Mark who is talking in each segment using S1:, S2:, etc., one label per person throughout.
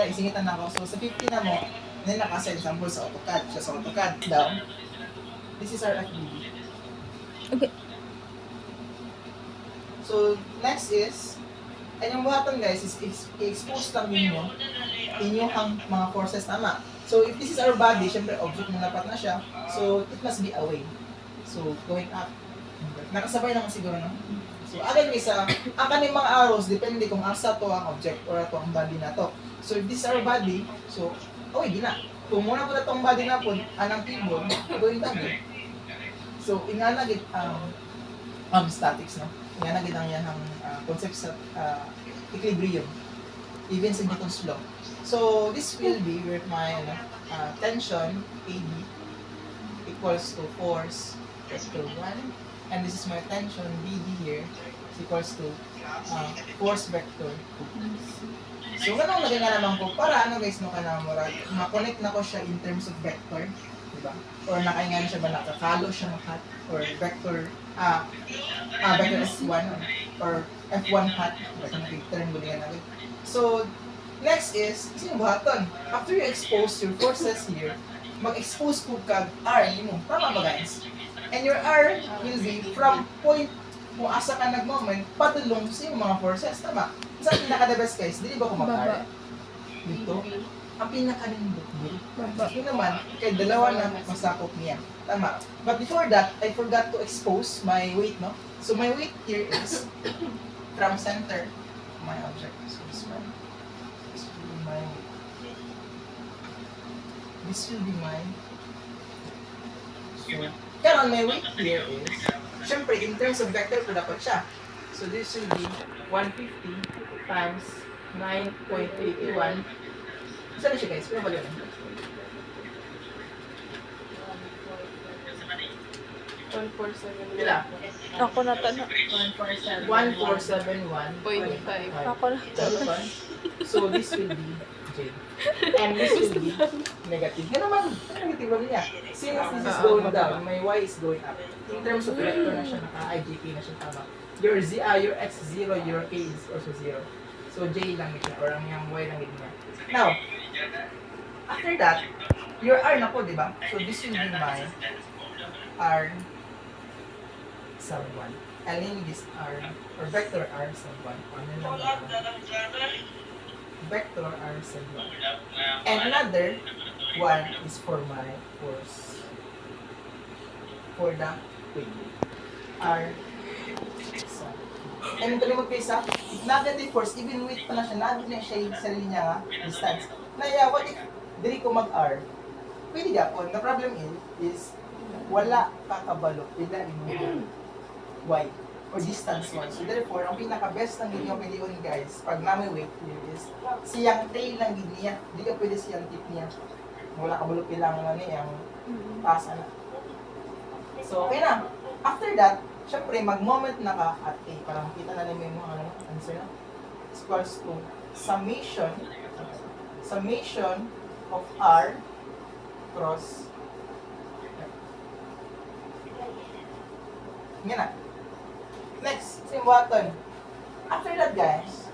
S1: isingitan na ako. So, sa 50 na mo, then naka-assign sample sa AutoCAD. Siya sa AutoCAD daw. This is our FBB.
S2: Okay.
S1: So, next is, ay yung buhatan guys, is i-expose lang ninyo inyong mga forces, tama. So, if this is our body, syempre, object na dapat na siya. So, it must be away. So, going up. Nakasabay naman siguro, no? So, again, isa, ang kaning mga arrows, depende kung asa to ang object or ato ang body na to. So, if this is our body, so, away, di na. Kung muna po na itong body na po, anang keyboard, going down. So, inganagit statics, no? Inganagit ang yan ang concept sa equilibrium. Even sa Newton's law. So, this will be where my tension, AD, equals to force, vector 1. And this is my tension, BD here, is equals to force vector 2. So, ganun lagay nga naman ko, para ano guys, no, ma-connect na ko siya in terms of vector. Diba? Or nakaingan siya ba, nakakalo siya ng hat, or vector, vector S1, or F1 hat, term mo nga natin. So, next is, kasi yung buhaton. After you expose your forces here, mag-expose po ka R mo. Tama ba guys? And your R will be from point kung asa ka nag-moment, patulong sa yung mga forces. Tama? Sa pinaka-the best guys, di ba kung mag-R? Dito. Ang pinaka-lindot dito. Yun naman, kaya dalawa na masakop niya. Tama. But before that, I forgot to expose my weight, no? So my weight here is from center of my object. So this one. This will be my weight. This will be my... So, karon my weight here is, syempre, in terms of vector po dapat siya. So this will be 150 times 9.81. Saan siya guys? Pero ba yun?
S3: 147.
S1: Kila?
S2: Ako na tanong.
S1: 1471.5.
S2: Ako na tanong.
S1: So this will be J. And this will be negative. Yan naman, negative lang niya. Since this is going down, my Y is going up. In terms of vector na siya, naka-IGP na siya tama. Your X 0, your K is also 0. So J lang niya, or ang yung Y lang niya. Now, after that, your R na po, di ba? So this will be my R sub 1. I'll name this R, or vector R sub 1. Ano lang vector R sub 1. And another one is for my force. For the weight. R sub. And kalimot kayo sa, if negative force, even weight pa na siya, nagit na siya yung sarili niya nga, distance. Naya, what if, diri ko mag-R? Pwede yapon. The problem is wala kakabalo. Pila yung Y or distance one. So therefore, ang pinaka-best ng inyo piliin guys, pag namin weight here is, siyang tail lang gid niya. Hindi ka pwede siyang tip niya. Wala kabalo kailangan na niya, ang pasa na. So, okay na. After that, syempre, mag-moment na ka at A, para makita na namin yung mga answer na. Is equals to summation of R cross Yan na. Next, simbuhaton. After that guys,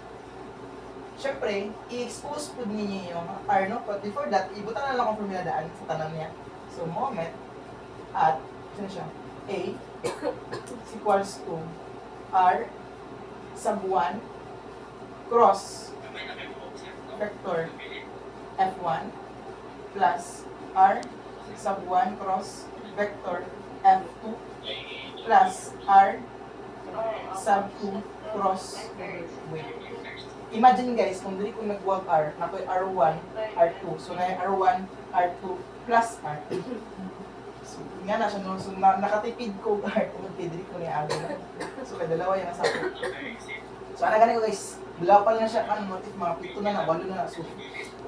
S1: syempre, i-expose po ninyo yung R, no? But before that, ibutan na lang kung formula daan sa tanong niya. So, moment at, sino siya? A is equals to R sub 1 cross vector F1 plus R sub 1 cross vector F2 plus R sub 2 cross weight. Imagine guys, kung dili ko nag-wag R, nakoy R1, R2. So, na R1, R2 plus R2. So, nga na siya, no? So, nakatipid ko R2, dili ko ni R. So, kaya dalawa yung nasa ko. So, ano ganun ko guys, dalawa pa lang siya, ano, motif, mga pito na, walo na. So,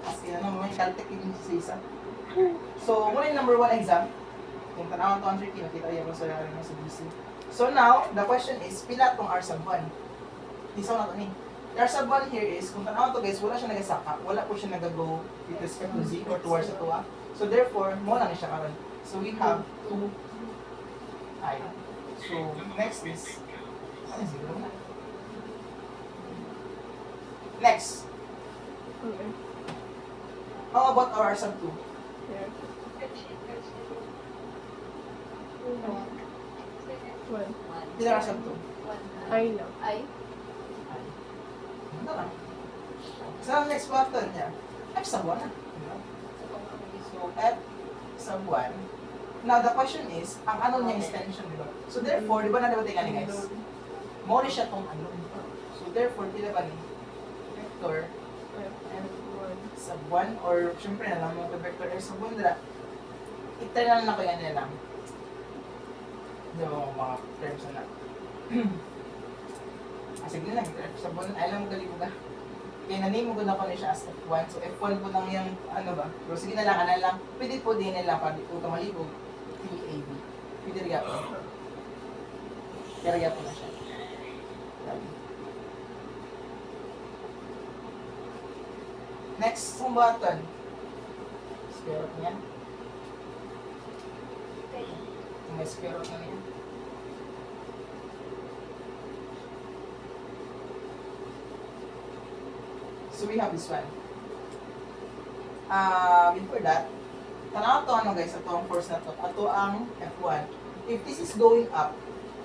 S1: kasi ano, may caltech yung sa isa. So, muna yung number 1 exam. Kung tanawan to answer key, nakita yung sa BC. So now, the question is, pila tong R sub 1? Isaw na to ni. R sub 1 here is, kung tanawan to guys, wala siya nagasaka. Wala po siya nag-go with respect to Z or towards the 2. So therefore, mo lang siya karon. So we have 2I. So next is, ano zero na? Next.
S3: Okay.
S1: How about our sub 2?
S3: Yeah. 1.
S1: Ilan ang sub 2?
S3: I lang.
S1: Ano lang. Sa next quarter niya, F sub 1 na. So, F sub 1. Now, the question is, ang ano niya is tension, di ba? So, therefore, di ba na-dapat ka ni guys? More siya tong ano. So, therefore, pila ba ni? Vector
S3: F1.
S1: sub 1 or syempre na lang mo ito vector F sub 1 dira. Itry na lang ako yan nila. Hindi mo mga terms na. Sige lang, F sub 1, alam mo gali ko ba? Kaya nanimo ko na ko na siya as F1. So F1 po lang yung ano ba? Pero sige na lang, ano lang. Pwede po din nila pa kung kamalibog. TAB. Pwede rin po. Kaya rin po na siya. Next, kung button. Square root niya. Kung may square root na niya. So we have this one. Before that, tanaw to ano guys, ito ang force na to. Ito ang F1. If this is going up,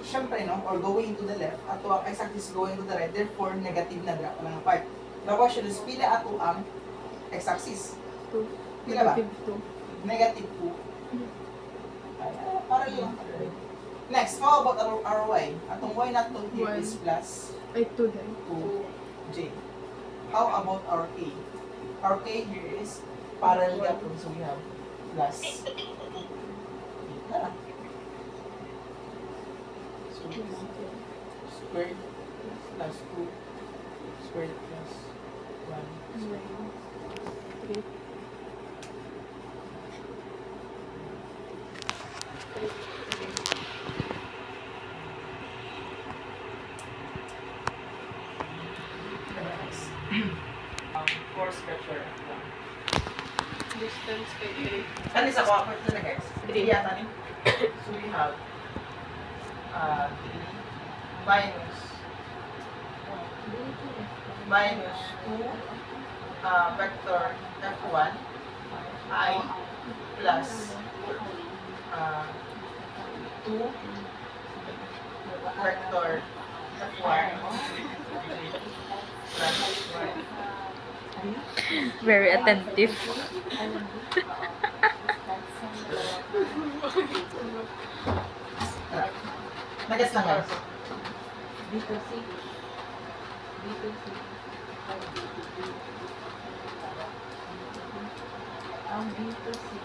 S1: syempre no, or going to the left, ito ang x-axis going to the right, therefore negative na drop lang ang part. The question is, pila ato ang x-axis?
S3: 2.
S1: Pila ba?
S3: -2.
S1: Negative 2. Ay, para lang. Next, how about our y? Atong y na to here
S3: Y.
S1: is plus
S3: Ay, 2 din.
S1: 2j. How about our k? Our k here is parallel gap, so we have plus na lang. So, 2 squared plus 2 squared plus 1 squared.
S3: 3.
S1: Force vector.
S3: Distance kay 3.
S1: Ano sa cooperative na guys? 3 yata ni. So we have 3 minus 2 vector F1 I plus 2 vector F1 plus 1.
S2: Very attentive.
S1: Nagas lang guys.
S4: Ang dito si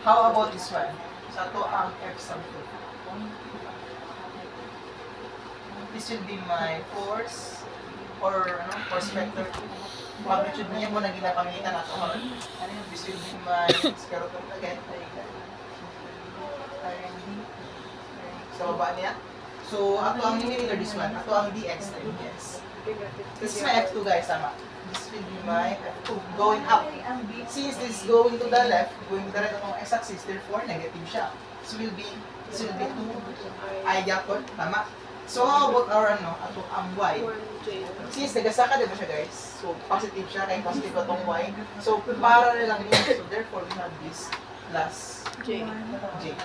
S1: How about this one? Sa to ang F sub 2. This will be my force or ano, force vector. Magnitude niya mo na ginapangitan na ito. Ano yun? This will be my square root of again. Sa baba niya. So, ato ang numerator this one. Ato ang dx na yun. Yes. This is my F2 guys, tama. This will be my F2 going up. Since this is going to the left, going to the right of x-axis, therefore negative siya. This will be 2 I yapon, tama. So how about our ano, ato ang y?
S3: 1J.
S1: Since nagasaka diba siya guys? So positive siya, kaya positive atong y. So para lang yun. So therefore we have this plus
S3: J.
S1: j.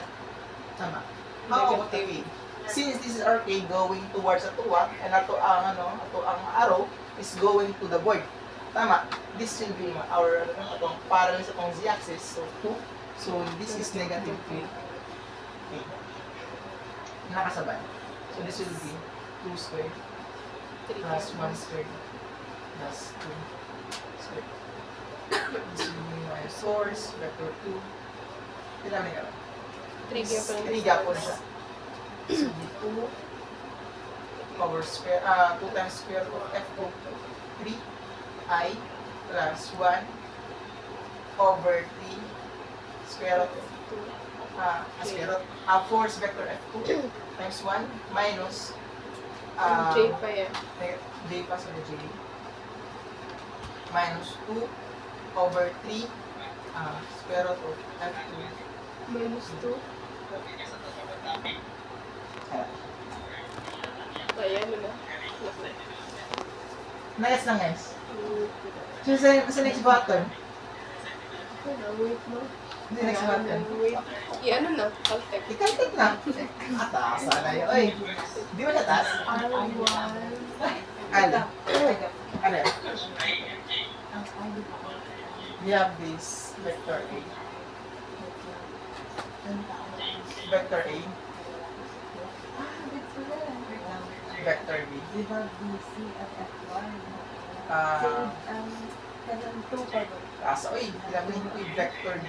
S1: Tama. How about k? Since this is our k going towards ato and ato ang ano, ato ang arrow is going to the void. Tama. This will be our ano, atong parallel sa atong z-axis. So 2. So this is negative 3. Okay. Nakasabay. So this will be 2 squared plus 1 squared plus 2 squared. This will be my source, vector 2. Kailan may gano'n?
S3: 3 gyapon.
S1: 3 gyapon siya. So, 2 power square, 2 times square root of f2, 3i plus 1 over 3 square root of square root, force vector f2 times 1 minus
S3: J pa yan.
S1: j pa sa j minus 2 over 3 square root of f2
S3: Minus 2. Kaya ano na.
S1: Next lang guys. So sa next button.
S3: Wait mo.
S1: Hindi next button.
S3: Wait. I-ano na, caltech.
S1: Ikaltik na. Ataas na yun. Oy, di ba nataas?
S3: R1.
S1: Ala. Ala. We have this vector A. Vector A. Vector B.
S4: Di ba BC at F1?
S1: Ah,
S4: Kanang 2 pa doon.
S1: asa, oy, ilabahin ko yung vector B.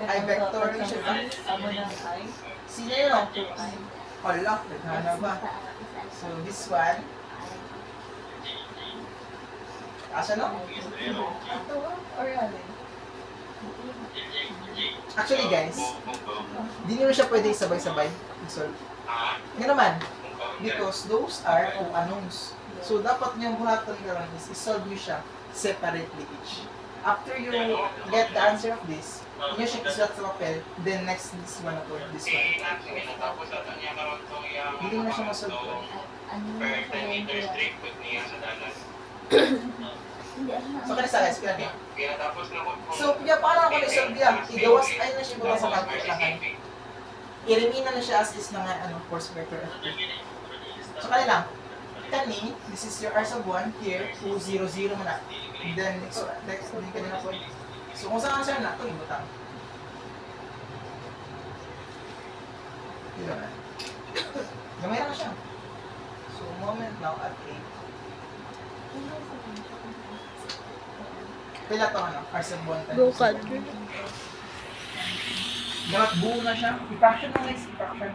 S1: Ay, vector B siya ba?
S4: Amo ng I.
S1: Sino yun?
S4: 2I.
S1: Hala, naghanap ba? So, this one. Asa no?
S4: Ito or alin?
S1: Actually guys, hindi nyo siya pwede sabay-sabay i-solve. Nga naman, because those are unknowns. So, dapat nyo buhatan ka lang is i-solve nyo siya separately each. After you get the answer of this, nyo siya isulat sa papel, then next this one ako, this one. Hindi mo na siya masolve ko.
S4: Ano yung hindi, ano
S1: So, kanisa guys, kaya niya. So, kaya paano ako na-solve niya? Igawas, ay na siya mula sa calculator. I-elimina na siya as is na nga, force vector F2. So, kanila, kani, this is your R sub 1, here, 2, 0, 0 mo na. Then, next din kanina po. So, kung saan answer na, ito yung butang. Dito na. Gamay na siya. So, moment now at 8. Pila to R sub 1 times.
S2: Go cut.
S1: Dapat buo na siya. I-fraction na guys, i-fraction.